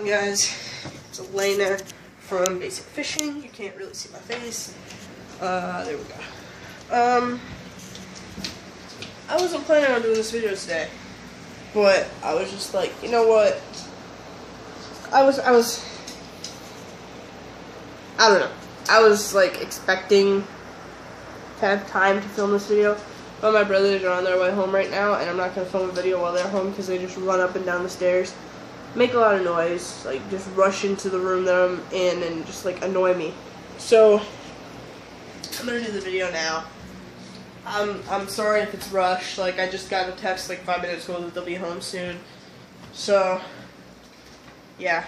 Guys, it's Elena from Basic Fishing. You can't really see my face. There we go. I wasn't planning on doing this video today, but I was just like, you know what? I don't know. I was like expecting to have time to film this video, but my brothers are on their way home right now, and I'm not gonna film a video while they're home because they just run up and down the stairs, make a lot of noise, like just rush into the room that I'm in and just like annoy me. So I'm gonna do the video now. I'm sorry if it's rushed. Like I just got a text like 5 minutes ago that they'll be home soon. So yeah.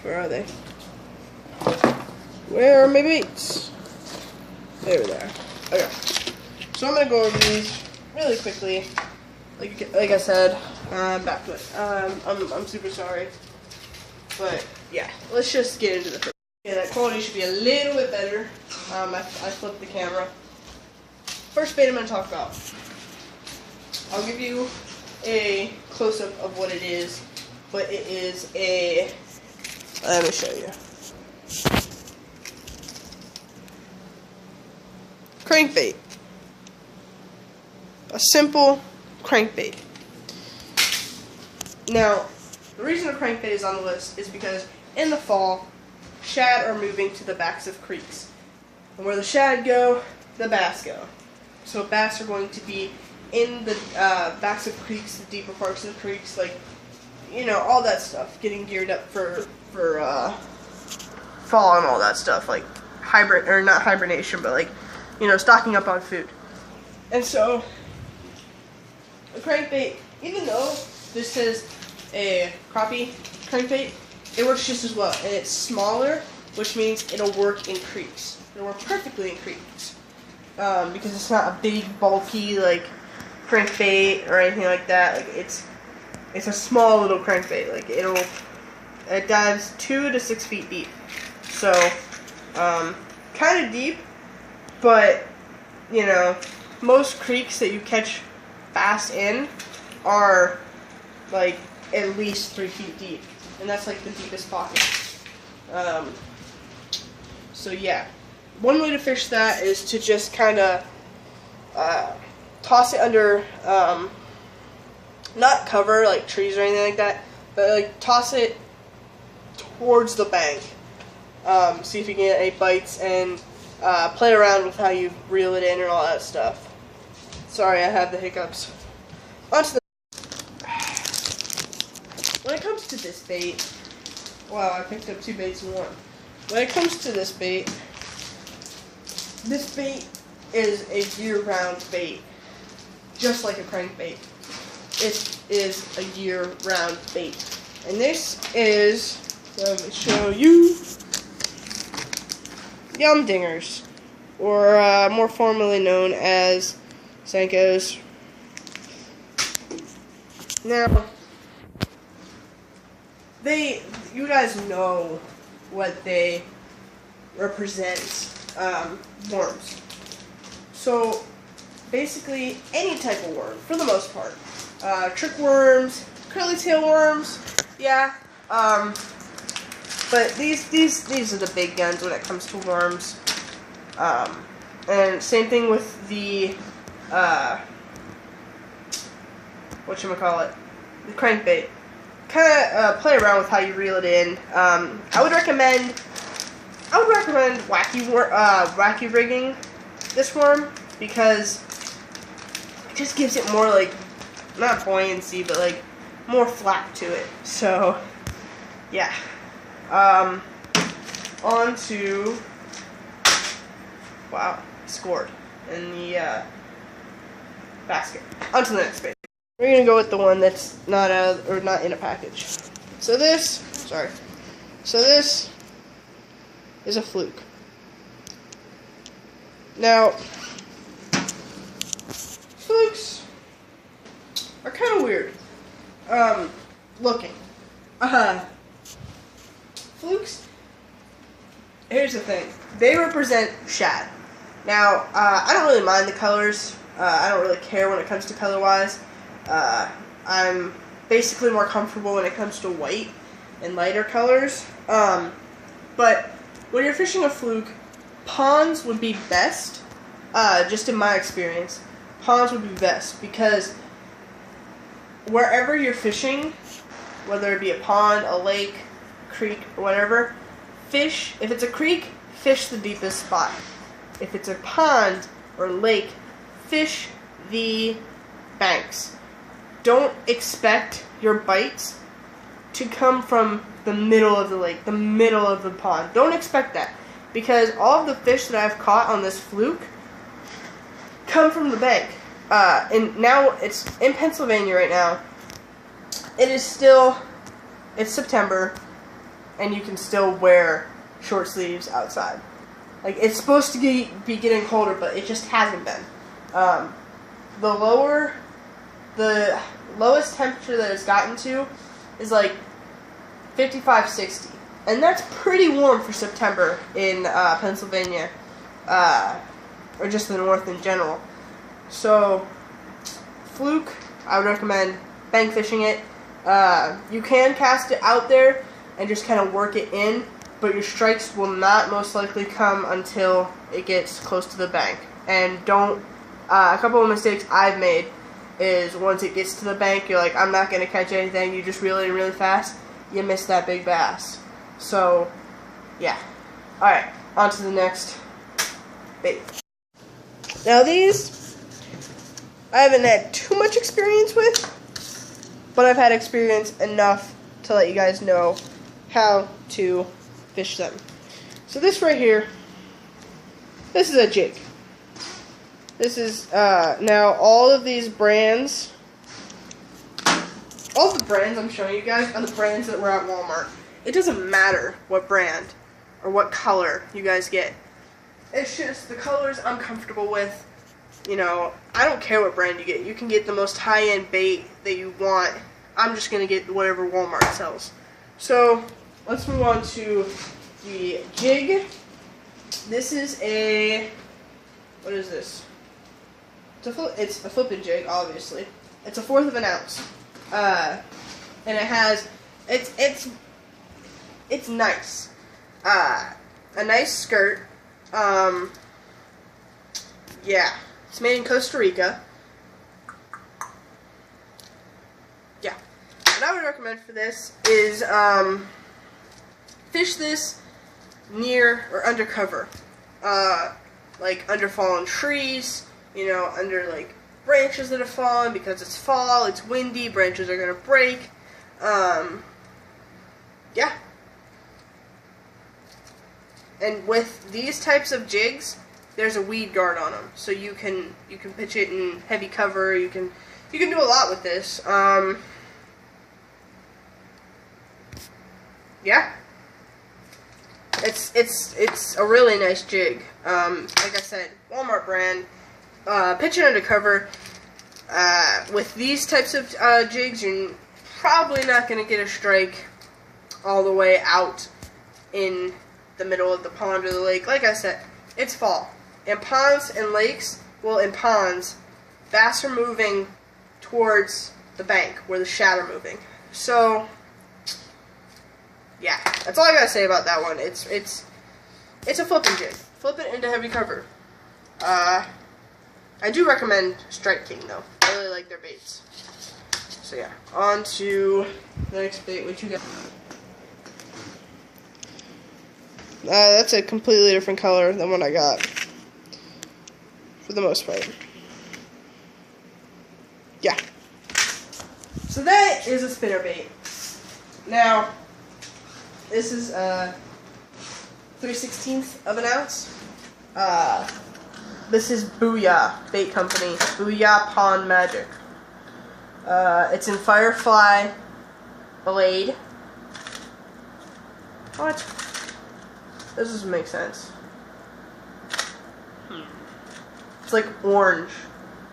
Where are they? Where are my baits? There they are. Okay. So I'm gonna go over these really quickly. Like I said, back to it. I'm super sorry, but yeah, let's just get into the first. Okay, that quality should be a little bit better. I flipped the camera. First bait I'm gonna talk about. I'll give you a close-up of what it is, but it is a. Let me show you. Crankbait. A simple crankbait. Now, the reason a crankbait is on the list is because in the fall, shad are moving to the backs of creeks. And where the shad go, the bass go. So bass are going to be in the backs of creeks, the deeper parts of the creeks, like, you know, all that stuff, getting geared up for fall and all that stuff, like not hibernation, but like, you know, stocking up on food. And so a crankbait, even though this is a crappie crankbait, it works just as well, and it's smaller, which means it'll work in creeks. It'll work perfectly in creeks, because it's not a big, bulky like crankbait or anything like that. Like it's a small little crankbait. Like it dives 2 to 6 feet deep, so kind of deep, but you know, most creeks that you catch bass in are like at least 3 feet deep, and that's like the deepest pocket. So yeah, one way to fish that is to just kind of toss it under, not cover like trees or anything like that, but like toss it towards the bank. See if you can get any bites, and play around with how you reel it in and all that stuff. Sorry, I have the hiccups. When it comes to this bait, wow, I picked up 2 baits in one. When it comes to this bait is a year-round bait, just like a crankbait. It is a year-round bait, and this is, let me show you, Yum Dingers, or more formally known as Senkos. Now, you guys know what they represent, worms. So, basically, any type of worm, for the most part. Trick worms, curly tail worms, yeah. But these are the big guns when it comes to worms. And same thing with the, whatchamacallit, the crankbait. Kind of play around with how you reel it in. I would recommend wacky rigging this worm, because it just gives it more, like, not buoyancy, but like more flap to it. So yeah. On to, wow, scored in the basket. On to the next bait. We're gonna go with the one that's not in a package. So this is a fluke. Now, flukes are kind of weird looking. Flukes, here's the thing, they represent shad. Now, I don't really mind the colors. I don't really care when it comes to color-wise. I'm basically more comfortable when it comes to white and lighter colors. But when you're fishing a fluke, ponds would be best. Just in my experience, ponds would be best because wherever you're fishing, whether it be a pond, a lake, creek, or whatever, fish. If it's a creek, fish the deepest spot. If it's a pond or lake, fish the banks. Don't expect your bites to come from the middle of the lake, the middle of the pond. Don't expect that, because all of the fish that I've caught on this fluke come from the bank. And now it's in Pennsylvania right now. It's September, and you can still wear short sleeves outside. Like, it's supposed to be getting colder, but it just hasn't been. The lowest temperature that it's gotten to is like 55, 60. And that's pretty warm for September in Pennsylvania, or just the north in general. So, fluke, I would recommend bank fishing it. You can cast it out there and just kind of work it in, but your strikes will not most likely come until it gets close to the bank. And don't, a couple of mistakes I've made is once it gets to the bank, you're like, I'm not going to catch anything, you just reel it in really fast, you miss that big bass. So, yeah. Alright, on to the next bait. Now these, I haven't had too much experience with, but I've had experience enough to let you guys know how to fish them. So this right here, this is a jig. This is, now all of these brands, all the brands I'm showing you guys are the brands that were at Walmart. It doesn't matter what brand or what color you guys get. It's just the colors I'm comfortable with. You know, I don't care what brand you get. You can get the most high-end bait that you want. I'm just going to get whatever Walmart sells. So, let's move on to the jig. This is a, what is this? It's a flipping jig, obviously. It's a 1/4 of an ounce. And it has, it's nice. A nice skirt. Yeah. It's made in Costa Rica. Yeah. What I would recommend for this is, fish this near or under cover. Like under fallen trees, you know, under like branches that have fallen because it's fall, it's windy, branches are gonna break. Yeah. And with these types of jigs, there's a weed guard on them, so you can pitch it in heavy cover. You can do a lot with this. Yeah. It's a really nice jig. Like I said, Walmart brand. Pitch it under cover. With these types of jigs, you're probably not going to get a strike all the way out in the middle of the pond or the lake. Like I said, it's fall. In ponds and lakes, well, in ponds, bass are moving towards the bank where the shad are moving. So, yeah, that's all I gotta say about that one. It's a flipping jig. Flip it into heavy cover. I do recommend Strike King though. I really like their baits. So yeah, on to the next bait. What you got? That's a completely different color than what I got. For the most part. Yeah. So that is a spinnerbait. Now, this is 3/16 of an ounce. This is Booyah Bait Company. Booyah Pond Magic. It's in Firefly Blade. What? This doesn't make sense. It's like orange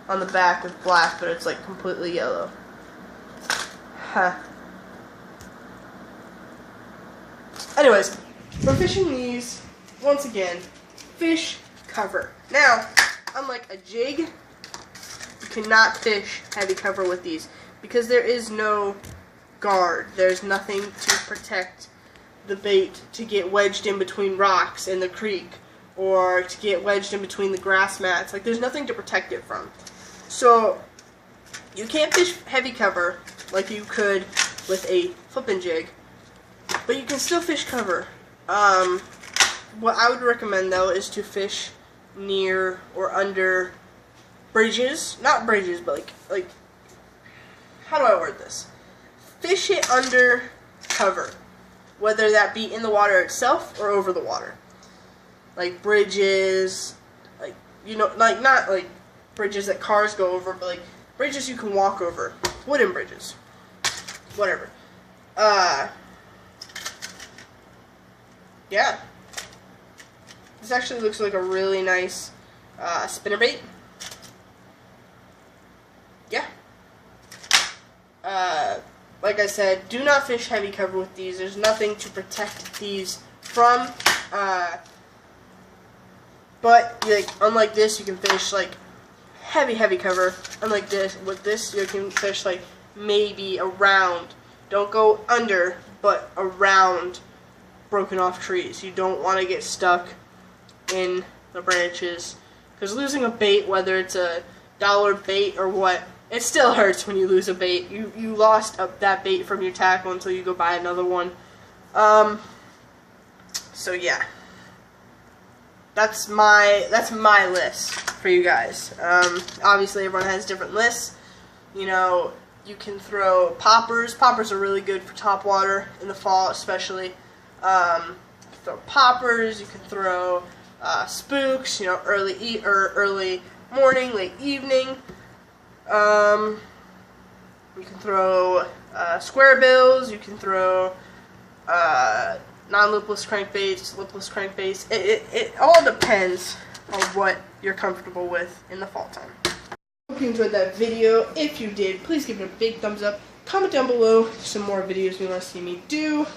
on the back with black, but it's like completely yellow. Huh. Anyways, for fishing these, once again, fish cover. Now, unlike a jig, you cannot fish heavy cover with these because there is no guard. There's nothing to protect the bait to get wedged in between rocks in the creek, or to get wedged in between the grass mats. Like, there's nothing to protect it from. So you can't fish heavy cover like you could with a flippin' jig, but you can still fish cover. What I would recommend though is to fish near or under bridges, not bridges, but like how do I word this? Fish it under cover, whether that be in the water itself or over the water. Like bridges, like, you know, like not like bridges that cars go over, but like bridges you can walk over, wooden bridges, whatever. Yeah. This actually looks like a really nice spinnerbait. Yeah. Like I said, do not fish heavy cover with these. There's nothing to protect these from. But like, unlike this, you can fish like heavy cover. Unlike this, with this, you can fish like maybe around. Don't go under, but around broken off trees. You don't want to get stuck in the branches, because losing a bait, whether it's a dollar bait or what, it still hurts when you lose a bait. You lost that bait from your tackle until you go buy another one. So yeah, that's my list for you guys. Obviously everyone has different lists. You know, you can throw poppers. Poppers are really good for top water in the fall, especially. You can throw poppers. You can throw spooks. You know, early morning, late evening. You can throw square bills. You can throw non-lipless crankbaits, lipless crankbaits. It all depends on what you're comfortable with in the fall time. Hope you enjoyed that video. If you did, please give it a big thumbs up. Comment down below some more videos you want to see me do.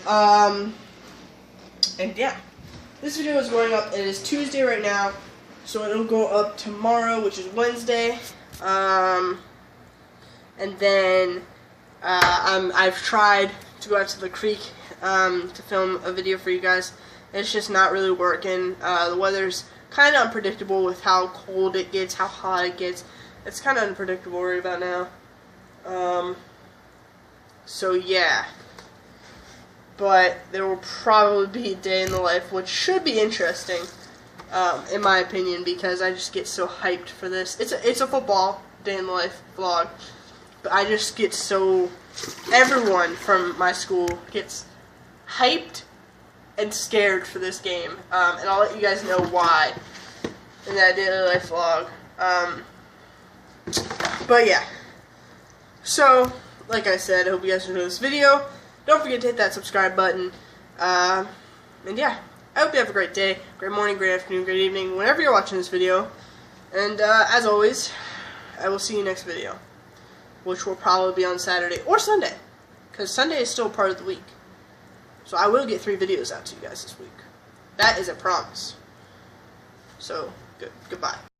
And yeah, this video is going up. It is Tuesday right now, so it'll go up tomorrow, which is Wednesday. And then I've tried to go out to the creek to film a video for you guys. It's just not really working. The weather's kind of unpredictable with how cold it gets, how hot it gets. It's kind of unpredictable right about now. So yeah. But there will probably be a day in the life, which should be interesting, in my opinion, because I just get so hyped for this. It's a football day in the life vlog, but I just get so, everyone from my school gets hyped and scared for this game, and I'll let you guys know why in that daily life vlog. But yeah, so like I said, I hope you guys enjoyed this video. Don't forget to hit that subscribe button, and yeah, I hope you have a great day, great morning, great afternoon, great evening, whenever you're watching this video. And as always, I will see you next video, which will probably be on Saturday or Sunday, because Sunday is still part of the week. So I will get 3 videos out to you guys this week. That is a promise. So, goodbye.